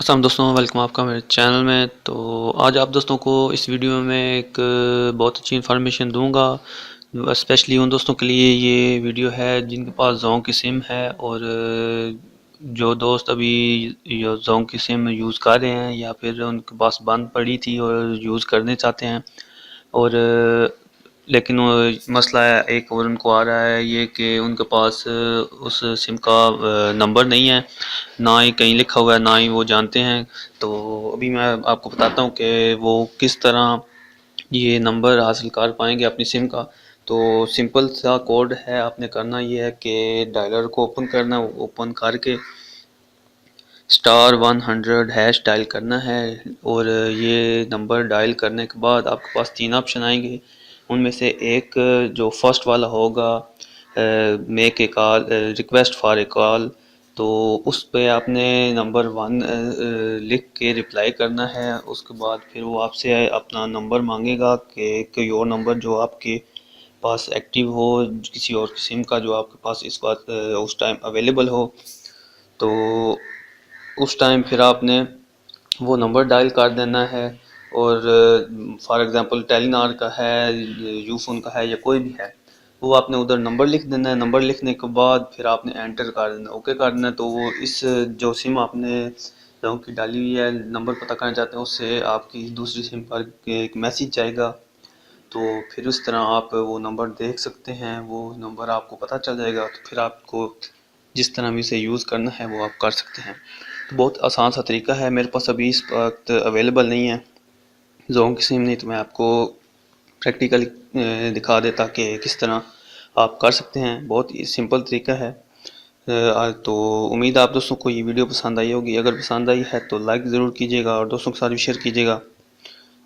अस्सलाम दोस्तों, वेलकम आपका मेरे चैनल में। तो आज आप दोस्तों को इस वीडियो में एक बहुत अच्छी इन्फॉर्मेशन दूंगा। स्पेशली उन दोस्तों के लिए ये वीडियो है जिनके पास जोंग की सिम है और जो दोस्त अभी ये जोंग की सिम यूज़ कर रहे हैं या फिर उनके पास बंद पड़ी थी और यूज़ करने चाहते हैं और लेकिन वो मसला है एक और उनको आ रहा है ये कि उनके पास उस सिम का नंबर नहीं है, ना ही कहीं लिखा हुआ है, ना ही वो जानते हैं। तो अभी मैं आपको बताता हूँ कि वो किस तरह ये नंबर हासिल कर पाएंगे अपनी सिम का। तो सिंपल सा कोड है, आपने करना ये है कि डायलर को ओपन करना, ओपन करके *100# डायल करना है और ये नंबर डायल करने के बाद आपके पास तीन ऑप्शन आएंगे। उनमें से एक जो फर्स्ट वाला होगा, make a call, request for a call, तो उस पे आपने नंबर 1 लिख के रिप्लाई करना है। उसके बाद फिर वो आपसे अपना नंबर मांगेगा कि कोई और नंबर जो आपके पास एक्टिव हो, किसी और सिम का जो आपके पास इस बात उस टाइम अवेलेबल हो। तो उस टाइम फिर आपने वो नंबर डायल कर देना है और फॉर एग्ज़ाम्पल टेलीनॉर का है, यूफोन का है या कोई भी है, वो आपने उधर नंबर लिख देना है। नंबर लिखने के बाद फिर आपने एंटर कर देना, ओके कर देना है। तो वो इस जो सिम आपने लोगों की डाली हुई है, नंबर पता करना चाहते हैं, उससे आपकी दूसरी सिम पर एक मैसेज जाएगा। तो फिर उस तरह आप वो नंबर देख सकते हैं, वो नंबर आपको पता चल जाएगा। तो फिर आपको जिस तरह भी इसे यूज़ करना है वो आप कर सकते हैं। तो बहुत आसान सा तरीका है। मेरे पास अभी इस वक्त अवेलेबल नहीं है जोंग की सिम, नहीं तो मैं आपको प्रैक्टिकली दिखा देता कि किस तरह आप कर सकते हैं। बहुत ही सिंपल तरीका है। तो उम्मीद है आप दोस्तों को ये वीडियो पसंद आई होगी। अगर पसंद आई है तो लाइक ज़रूर कीजिएगा और दोस्तों के साथ भी शेयर कीजिएगा।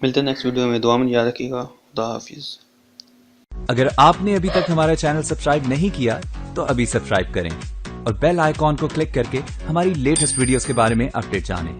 मिलते हैं नेक्स्ट वीडियो में, दुआ में याद रखिएगा। खुदा हाफिज़। अगर आपने अभी तक हमारा चैनल सब्सक्राइब नहीं किया तो अभी सब्सक्राइब करें और बेल आइकॉन को क्लिक करके हमारी लेटेस्ट वीडियोस के बारे में अपडेट जानें।